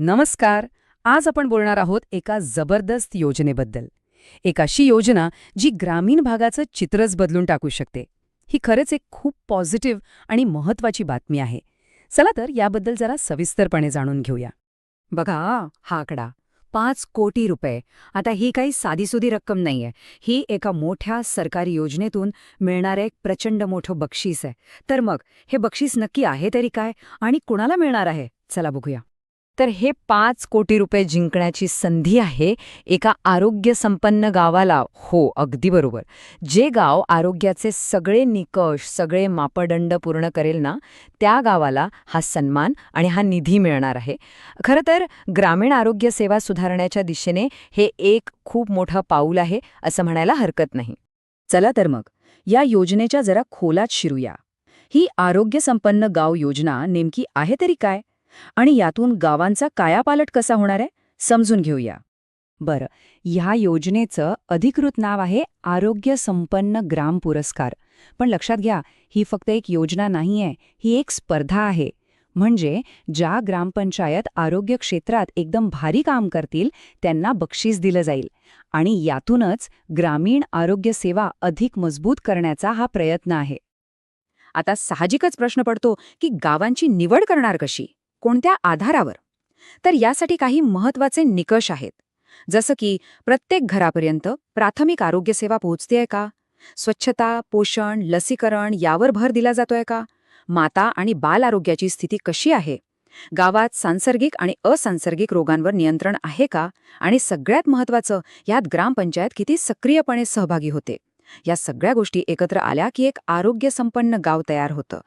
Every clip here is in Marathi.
नमस्कार. आज आपण बोलणार आहोत एका जबरदस्त योजनेबद्दल. एक अशी योजना जी ग्रामीण भागाचं चित्रच बदलून टाकू शकते. ही खरंच एक खूप पॉझिटिव्ह आणि महत्वाची बातमी आहे. चला तर याबद्दल जरा सविस्तरपणे जाणून घेऊया. बघा हा आकडा 5 कोटी रुपये. आता ही काही साधीसुधी रक्कम नाहीये. ही एका मोठ्या सरकारी योजनेतून मिळणारं एक प्रचंड मोठं बक्षीस आहे. तर मग हे बक्षीस नक्की आहे तरी काय आणि कुणाला मिळणार आहे, चला बघूया. तर हे 5 कोटी रुपये जिंकण्याची संधी आहे एका आरोग्यसंपन्न गावाला. हो, अगदी बरोबर. जे गाव आरोग्याचे सगळे निकष, सगळे मापदंड पूर्ण करेल ना, त्या गावाला हा सन्मान आणि हा निधी मिळणार आहे. खरं तर ग्रामीण आरोग्य सेवा सुधारण्याच्या दिशेने हे एक खूप मोठं पाऊल आहे असं म्हणायला हरकत नाही. चला तर मग या योजनेच्या जरा खोलात शिरूया. ही आरोग्यसंपन्न गाव योजना नेमकी आहे तरी काय आणि यातून गावांचा कायापालट कसा होणार आहे समजून घेऊया. बरं, ह्या योजनेचं अधिकृत नाव आहे आरोग्य संपन्न ग्राम पुरस्कार. पण लक्षात घ्या, ही फक्त एक योजना नाहीये, ही एक स्पर्धा आहे. म्हणजे ज्या ग्रामपंचायत आरोग्य क्षेत्रात एकदम भारी काम करतील त्यांना बक्षीस दिलं जाईल. आणि यातूनच ग्रामीण आरोग्य सेवा अधिक मजबूत करण्याचा हा प्रयत्न आहे. आता साहजिकच प्रश्न पडतो की गावांची निवड करणार कशी, कोणत्या आधारावर? तर यासाठी काही महत्वाचे निकष आहेत. जसं की प्रत्येक घरापर्यंत प्राथमिक आरोग्यसेवा पोहोचतेय का? स्वच्छता, पोषण, लसीकरण यावर भर दिला जातोय का? माता आणि बाल आरोग्याची स्थिती कशी आहे? गावात सांसर्गिक आणि असंसर्गिक रोगांवर नियंत्रण आहे का? आणि सगळ्यात महत्वाचं, यात ग्रामपंचायत किती सक्रियपणे सहभागी होते? या सगळ्या गोष्टी एकत्र आल्या की एक आरोग्यसंपन्न गाव तयार होतं.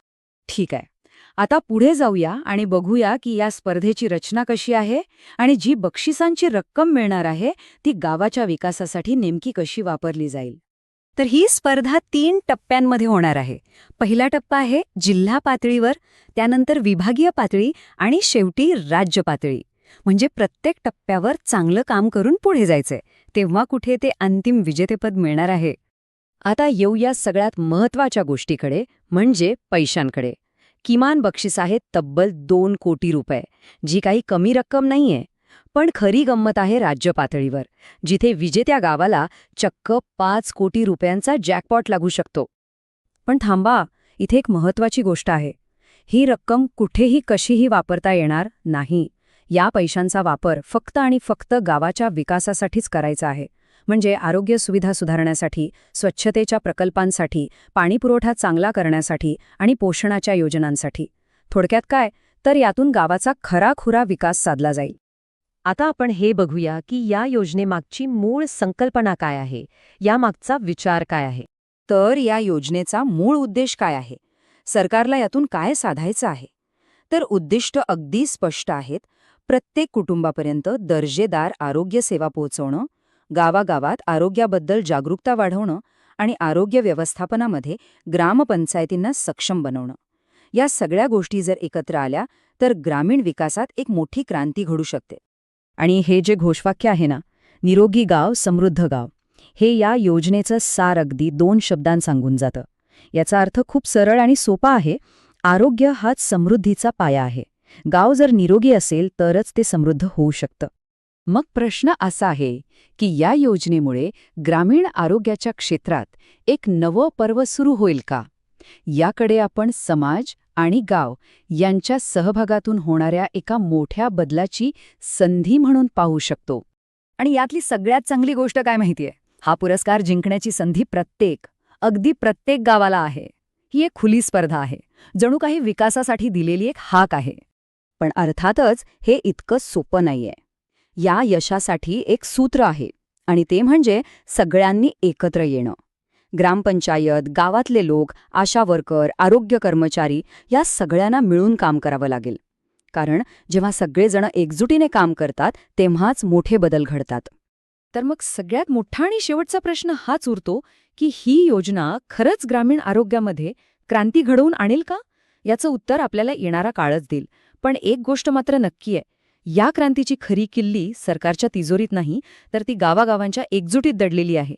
ठीक आहे. आता पुढे जाऊया आणि बघूया की या स्पर्धेची रचना कशी आहे आणि जी बक्षिसांची रक्कम मिळणार आहे ती गावाच्या विकासासाठी नेमकी कशी वापरली जाईल. तर ही स्पर्धा 3 टप्प्यांमध्ये होणार आहे. पहिला टप्पा आहे जिल्हा पातळीवर, त्यानंतर विभागीय पातळी आणि शेवटी राज्य पातळी. म्हणजे प्रत्येक टप्प्यावर चांगलं काम करून पुढे जायचंय, तेव्हा कुठे ते अंतिम विजेतेपद मिळणार आहे. आता येऊया सगळ्यात महत्वाच्या गोष्टीकडे, म्हणजे पैशांकडे. किमान बक्षीस आहे तब्बल 2 कोटी रुपये, जी काही कमी रक्कम नाहीये. पण खरी गंमत आहे राज्य पातळीवर, जिथे विजेत्या गावाला चक्क 5 कोटी रुपयांचा जॅकपॉट लागू शकतो. पण थांबा, इथे एक महत्वाची गोष्ट आहे. ही रक्कम कुठेही कशीही वापरता येणार नाही. या पैशांचा वापर फक्त आणि फक्त गावाच्या विकासासाठीच करायचा आहे. म्हणजे आरोग्य सुविधा सुधारण्यासाठी, स्वच्छतेच्या प्रकल्पांसाठी, पाणीपुरवठा चांगला करण्यासाठी आणि पोषणाच्या योजनांसाठी. थोडक्यात काय, तर यातून गावाचा खराखुरा विकास साधला जाईल. आता आपण हे बघूया की या योजनेमागची मूळ संकल्पना काय आहे, यामागचा विचार काय आहे. तर या योजनेचा मूळ उद्देश काय आहे? सरकारला यातून काय साधायचं आहे? तर उद्दिष्ट अगदी स्पष्ट आहेत. प्रत्येक कुटुंबापर्यंत दर्जेदार आरोग्य सेवा पोहोचवणं, गावागावात आरोग्याबद्दल जागरूकता वाढवणं आणि आरोग्य व्यवस्थापनामध्ये ग्रामपंचायतींना सक्षम बनवणं. या सगळ्या गोष्टी जर एकत्र आल्या तर ग्रामीण विकासात एक मोठी क्रांती घडू शकते. आणि हे जे घोषवाक्य आहे ना, निरोगी गाव समृद्ध गाव, हे या योजनेचं सार अगदी 2 शब्दांत सांगून जातं. याचा अर्थ खूप सरळ आणि सोपा आहे. आरोग्य हाच समृद्धीचा पाया आहे. गाव जर निरोगी असेल तरच ते समृद्ध होऊ शकतं. मग प्रश्न असा आहे की या योजनेमुळे ग्रामीण आरोग्याच्या क्षेत्रात एक नवं पर्व सुरू होईल का? याकडे आपण समाज आणि गाव यांच्या सहभागातून होणाऱ्या एका मोठ्या बदलाची संधी म्हणून पाहू शकतो. आणि यातली सगळ्यात चांगली गोष्ट काय माहितीये? हा पुरस्कार जिंकण्याची संधी अगदी प्रत्येक गावाला आहे. ही एक खुली स्पर्धा आहे, जणू काही विकासासाठी दिलेली एक हाक आहे. पण अर्थातच हे इतकं सोपं नाहीये. या यशासाठी एक सूत्र आहे आणि ते म्हणजे सगळ्यांनी एकत्र येणं. ग्रामपंचायत, गावातले लोक, आशा वर्कर, आरोग्य कर्मचारी या सगळ्यांना मिळून काम करावं लागेल. कारण जेव्हा सगळेजण एकजुटीने काम करतात तेव्हाच मोठे बदल घडतात. तर मग सगळ्यात मोठा आणि शेवटचा प्रश्न हाच उरतो की ही योजना खरंच ग्रामीण आरोग्यामध्ये क्रांती घडवून आणेल का? याचं उत्तर आपल्याला येणारा काळच देईल. पण एक गोष्ट मात्र नक्की आहे, या क्रांतीची खरी किल्ली सरकारच्या तिजोरीत नाही, तर ती गावागावांच्या एकजुटीत दडलेली आहे.